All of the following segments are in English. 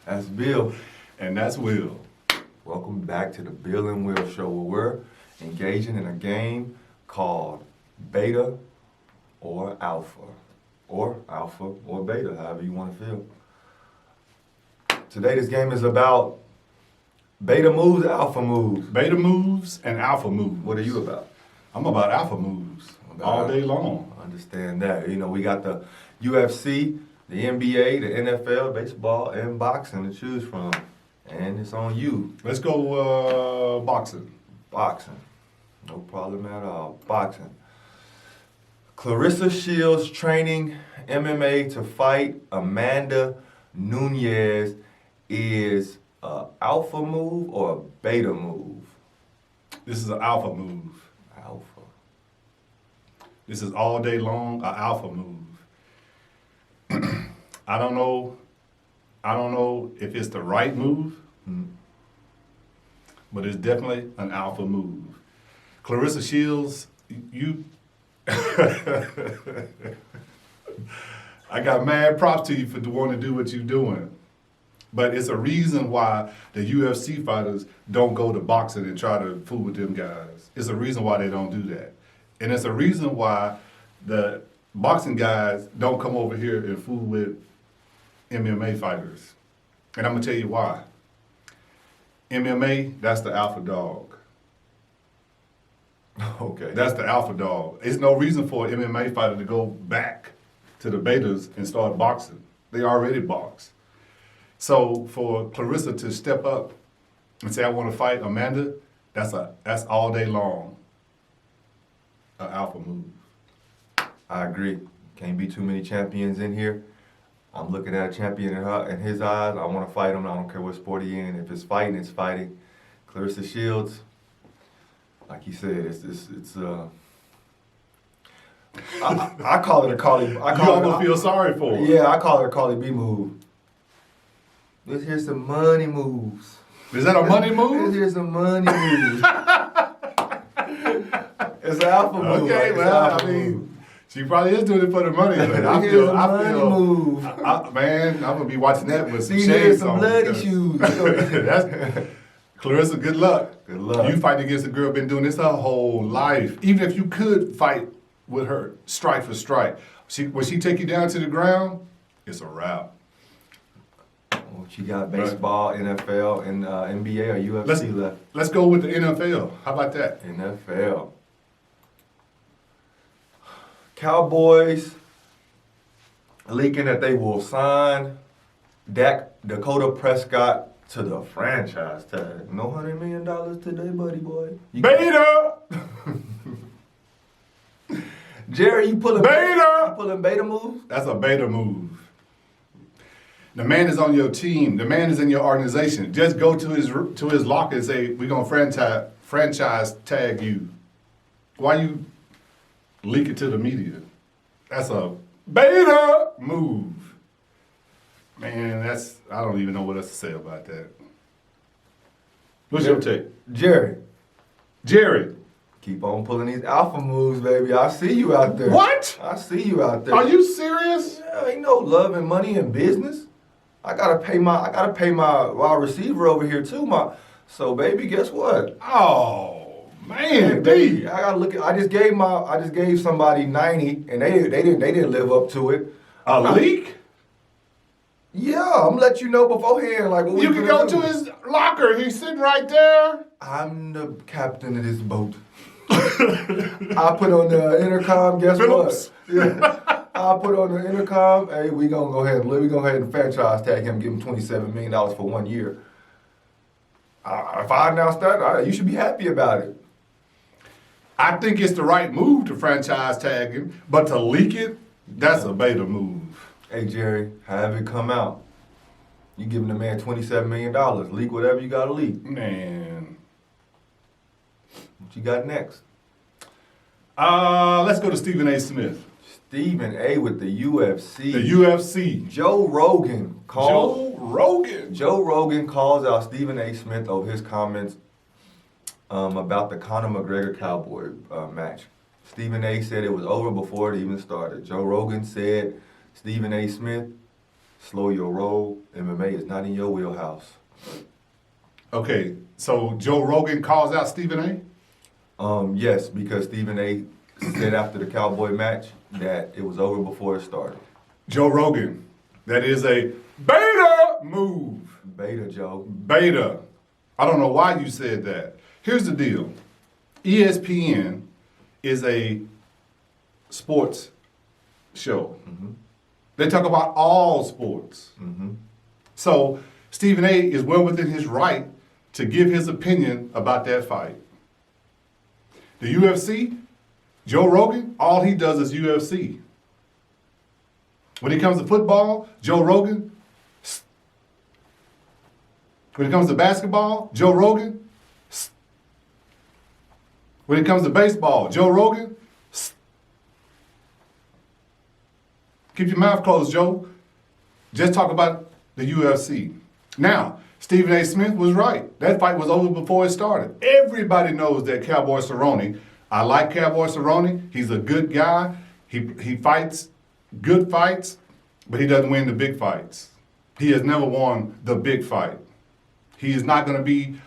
That's Bill. And that's Will. Welcome back to the Bill and Will Show, where we're engaging in a game called Beta or Alpha. Or Alpha or Beta, however you want to feel. Today this game is about beta moves, alpha moves. Beta moves and alpha moves. What are you about? I'm about alpha moves all day long. Understand that. You know, we got the UFC, the NBA, the NFL, baseball, and boxing to choose from. And it's on you. Let's go boxing. Boxing. No problem at all. Boxing. Clarissa Shields training MMA to fight Amanda Nunes is a alpha move or a beta move? This is an alpha move. Alpha. This is all day long an alpha move. I don't know if it's the right move, but it's definitely an alpha move. Clarissa Shields, you I got mad props to you for wanting to do what you're doing. But it's a reason why the UFC fighters don't go to boxing and try to fool with them guys. It's a reason why they don't do that. And it's a reason why the boxing guys don't come over here and fool with MMA fighters. And I'm going to tell you why. MMA, that's the alpha dog. Okay. That's the alpha dog. There's no reason for an MMA fighter to go back to the betas and start boxing. They already box. So for Clarissa to step up and say, I want to fight Amanda, that's all day long an alpha move. I agree. Can't be too many champions in here. I'm looking at a champion in his eyes. I want to fight him. I don't care what sport he in. If it's fighting, it's fighting. Clarissa Shields, like you said, I call it a Carly. You almost feel sorry for her. Yeah, I call it a Carly B move. Let's hear some money moves. Is that a money move? Let's hear some money moves. It's an alpha move. Okay, right? well, I mean, she probably is doing it for the money. Here's a money move. Man, I'm gonna be watching that with some See, shades here's some on. bloody shoes. Clarissa, good luck. Good luck. You fight against a girl been doing this her whole life. Even if you could fight with her strike for strike, when she take you down to the ground, it's a wrap. What you got? Baseball, NFL, and NBA or UFC left? Let's go with the NFL. How about that? NFL. Cowboys leaking that they will sign Dakota Prescott to the franchise tag. No $100 million today, buddy boy. Beta! Jerry, you pulling Beta! You pulling beta moves? That's a beta move. The man is on your team. The man is in your organization. Just go to his locker and say, we're going to franchise tag you. Why you leak it to the media? That's a beta move. Man, I don't even know what else to say about that. What's your take? Jerry. Keep Keep on pulling these alpha moves, baby. I see you out there. What? I see you out there. Are you serious? Yeah, ain't no love and money in business. I gotta pay my wide receiver over here too. So baby, guess what? Oh man, Baby, I gotta look at. I just gave somebody 90, and they didn't live up to it. A leak? Yeah, I'm gonna let you know beforehand. Like what You can go to his locker. He's sitting right there. I'm the captain of this boat. I put on the intercom. Guess Phillips. what? Yeah. I put on the intercom. Hey, we gonna go ahead and franchise tag him. Give him $27 million for 1 year. If I announce that, you should be happy about it. I think it's the right move to franchise tag him, but to leak it, that's a beta move. Hey Jerry, have it come out. You giving the man $27 million. Leak whatever you gotta leak. Man. What you got next? Let's go to Stephen A. Smith. Stephen A. with the UFC. The UFC. Joe Rogan calls out Stephen A. Smith over his comments about the Conor McGregor Cowboy match. Stephen A. said it was over before it even started. Joe Rogan said Stephen A. Smith slow your roll. MMA is not in your wheelhouse. Okay, so Joe Rogan calls out Stephen A? Yes, because Stephen A. said after the Cowboy match that it was over before it started. Joe Rogan, that is a beta move. Beta, Joe. Beta. I don't know why you said that. Here's the deal. ESPN is a sports show. Mm-hmm. They talk about all sports. Mm-hmm. So Stephen A. is well within his right to give his opinion about that fight. The UFC, Joe Rogan, all he does is UFC. When it comes to football, Joe Rogan. When it comes to basketball, Joe Rogan. When it comes to baseball, Joe Rogan. Keep your mouth closed, Joe. Just talk about the UFC. Now, Stephen A. Smith was right. That fight was over before it started. Everybody knows that Cowboy Cerrone. I like Cowboy Cerrone. He's a good guy. He fights good fights, but he doesn't win the big fights. He has never won the big fight. He is not going to be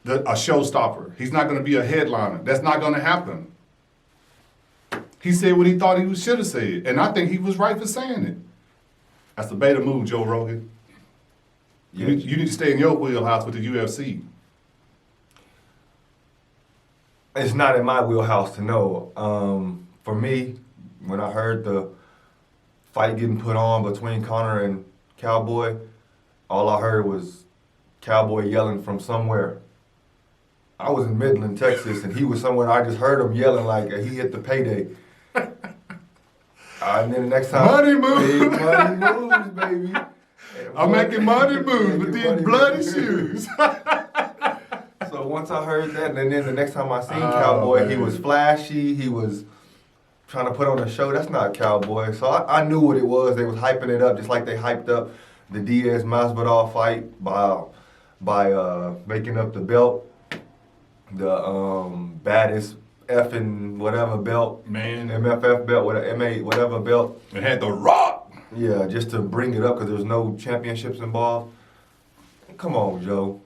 a showstopper. He's not going to be a headliner. That's not going to happen. He said what he thought he should have said, and I think he was right for saying it. That's a beta move, Joe Rogan. Yes. You need to stay in your wheelhouse with the UFC. It's not in my wheelhouse to know. For me, when I heard the fight getting put on between Conor and Cowboy, all I heard was Cowboy yelling from somewhere. I was in Midland, Texas, and he was somewhere. I just heard him yelling like he hit the payday. And then the next time, Money moves. big money moves, baby. I'm making money moves with Making these money bloody moves. shoes. So once I heard that, and then the next time I seen Oh, Cowboy, man. he was flashy. He was trying to put on a show. That's not Cowboy. So I knew what it was. They was hyping it up, just like they hyped up the Diaz Masvidal fight by making up the belt, the baddest effing whatever belt, Man. MFF belt, whatever MA whatever belt. It had the rock. Yeah, just to bring it up because there was no championships involved. Come on, Joe.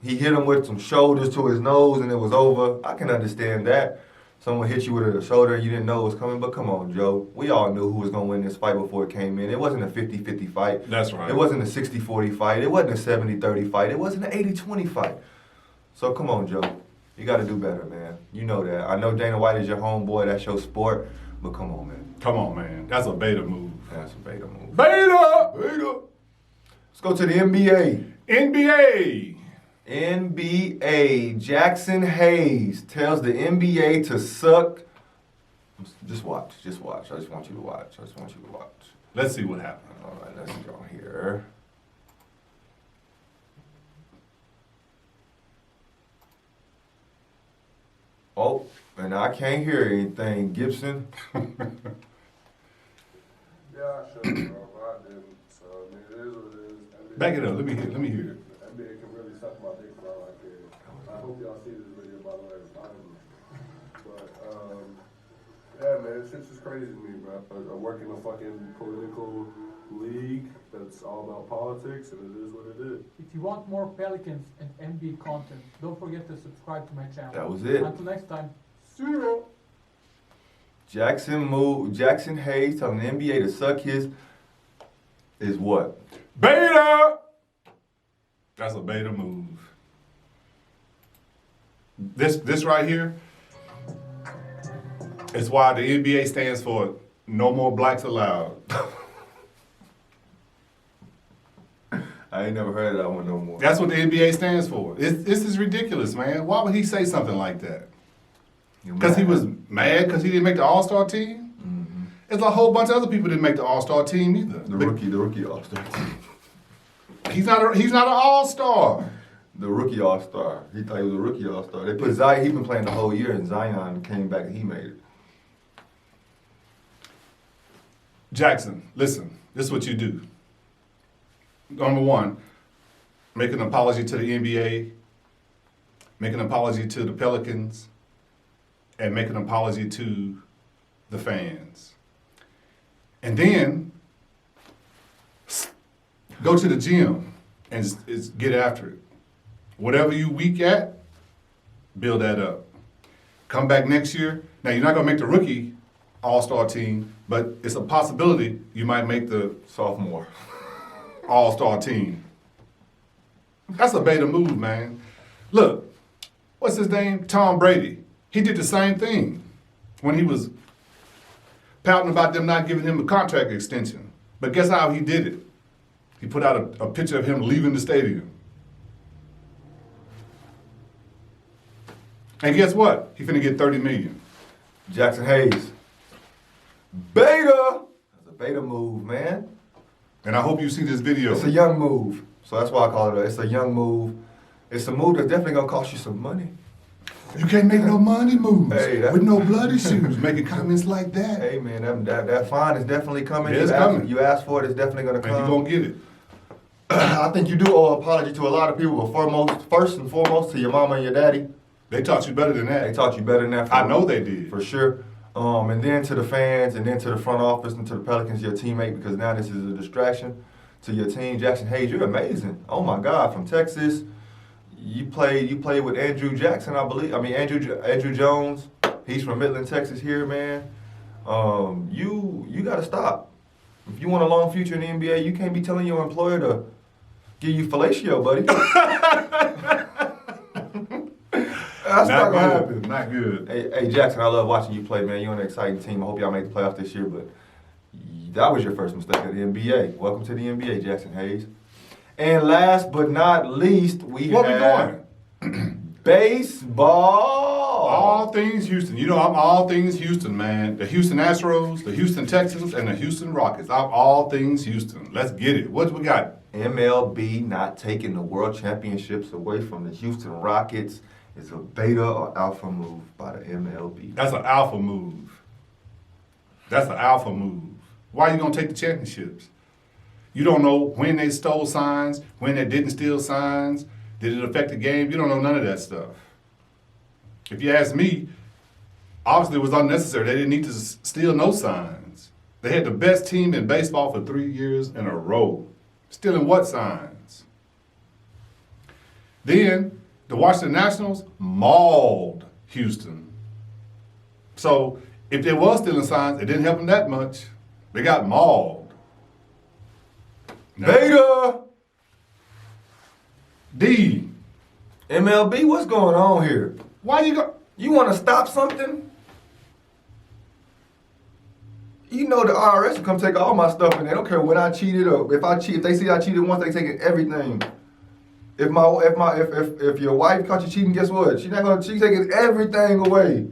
He hit him with some shoulders to his nose and it was over. I can understand that. Someone hit you with a shoulder and you didn't know it was coming, but come on, Joe. We all knew who was going to win this fight before it came in. It wasn't a 50-50 fight. That's right. It wasn't a 60-40 fight. It wasn't a 70-30 fight. It wasn't an 80-20 fight. So come on, Joe. You got to do better, man. You know that. I know Dana White is your homeboy. That's your sport. But come on, man. Come on, man. That's a beta move. That's a beta move. Beta! Beta! Let's go to the NBA. NBA. NBA. Jackson Hayes tells the NBA to suck. Just watch. Just watch. I just want you to watch. I just want you to watch. Let's see what happens. All right, let's go here. Oh, and I can't hear anything. Gibson. Yeah, I should, bro, but I didn't. So, I mean, it is what it is. NBA, Back it up. Let me hear it. NBA can really suck my dick for all I care. I hope y'all see this video, by the way. But, yeah, man, this shit's just crazy to me, bro. I work in a fucking political league that's all about politics, and it is what it is. If you want more Pelicans and NBA content, don't forget to subscribe to my channel. That was it. Until next time, see you. Jackson Hayes telling the NBA to suck his is what? Beta! That's a beta move. This right here is why the NBA stands for no more blacks allowed. I ain't never heard of that one no more. That's what the NBA stands for. This is ridiculous, man. Why would he say something like that? Because he was mad because he didn't make the All-Star team? Mm-hmm. There's a whole bunch of other people didn't make the All-Star team either. The rookie All-Star team. He's not an All-Star. The rookie All-Star. He thought he was a rookie All-Star. They put Zion, he been playing the whole year, and Zion came back and he made it. Jackson, listen, this is what you do. Number one, make an apology to the NBA, make an apology to the Pelicans, and make an apology to the fans. And then Go to the gym and get after it. Whatever you weak at, build that up. Come back next year. Now, you're not going to make the rookie all-star team, but it's a possibility you might make the Sophomore. all-star team. That's a beta move, man. Look, what's his name? Tom Brady. He did the same thing when he was pouting about them not giving him a contract extension. But guess how he did it? He put out a picture of him leaving the stadium. And guess what? He finna get $30 million. Jackson Hayes. Beta. That's a beta move, man. And I hope you see this video. It's a young move. So that's why I call it it's a young move. It's a move that's definitely gonna cost you some money. You can't make no money moves Hey, that- with no bloody shoes. Making comments like that. Hey man, that fine is definitely coming. Yeah, it's you coming. You asked for it, it's definitely gonna And come. you gonna get it. I think you do owe an apology to a lot of people, but first and foremost to your mama and your daddy. They taught you better than They that. taught you better than that. I know they did. For sure. And then to the fans, and then to the front office, and to the Pelicans, your teammate, because now this is a distraction to your team. Jackson Hayes, you're amazing. Oh my God, from Texas, you played with Andrew Jackson, I believe. I mean Andrew Jones. He's from Midland, Texas. Here, man. You got to stop. If you want a long future in the NBA, you can't be telling your employer to give you fellatio, buddy. That's not gonna happen. Not good. Hey, Jackson, I love watching you play, man. You're on an exciting team. I hope y'all make the playoffs this year, but that was your first mistake at the NBA. Welcome to the NBA, Jackson Hayes. And last but not least, we Where we have going? baseball. All things Houston. You know I'm all things Houston, man. The Houston Astros, the Houston Texans, and the Houston Rockets. I'm all things Houston. Let's get it. What we got? MLB not taking the world championships away from the Houston Rockets is a beta or alpha move by the MLB. That's an alpha move. That's an alpha move. Why are you gonna take the championships? You don't know when they stole signs, when they didn't steal signs. Did it affect the game? You don't know none of that stuff. If you ask me, obviously it was unnecessary. They didn't need to steal no signs. They had the best team in baseball for 3 years in a row. Stealing what signs? Then the Washington Nationals mauled Houston. So if they was stealing signs, it didn't help them that much. They got mauled. Beta! D. MLB, what's going on here? Why you go? You want to stop something? You know the IRS will come take all my stuff, and they don't care when I cheated or if I cheat. If they see I cheated once, they taking everything. If your wife caught you cheating, guess what? She's taking everything away.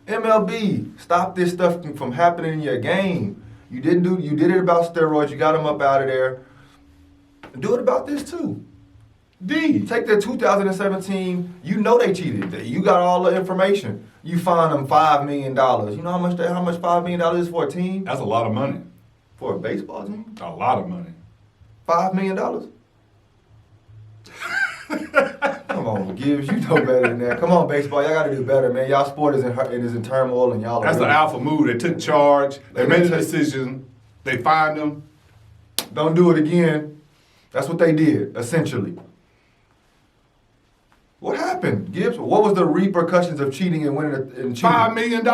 MLB, stop this stuff from happening in your game. You did it about steroids. You got them up out of there. Do it about this too. D. Take the 2017. You know they cheated. You got all the information. You fine them $5 million. You know how much $5 million is for a team? That's a lot of money. For a baseball team? A lot of money. $5 million. Come on, Gibbs. You know better than that. Come on, baseball. Y'all got to do better, man. Y'all sport is in turmoil, and y'all. That's the alpha move. They took charge. They made a decision. They fined them. Don't do it again. That's what they did, essentially. What happened, Gibbs? What was the repercussions of cheating and winning and cheating? $5 million.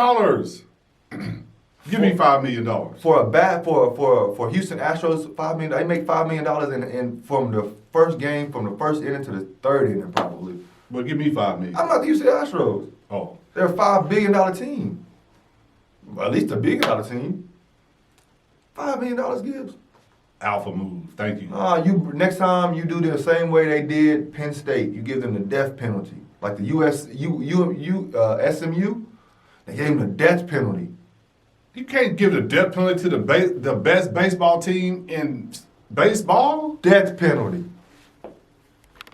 Give me $5 million. For Houston Astros, $5 million. They make $5 million in from the first game, from the first inning to the third inning, probably. But give me $5 million. I'm not the Houston Astros. Oh. They're a $5 billion team. Well, at least a $1 billion team. $5 million, Gibbs. Alpha move. Thank you. You next time you do the same way they did Penn State. You give them the death penalty, like the SMU. They gave them the death penalty. You can't give the death penalty to the best baseball team in baseball. Death penalty.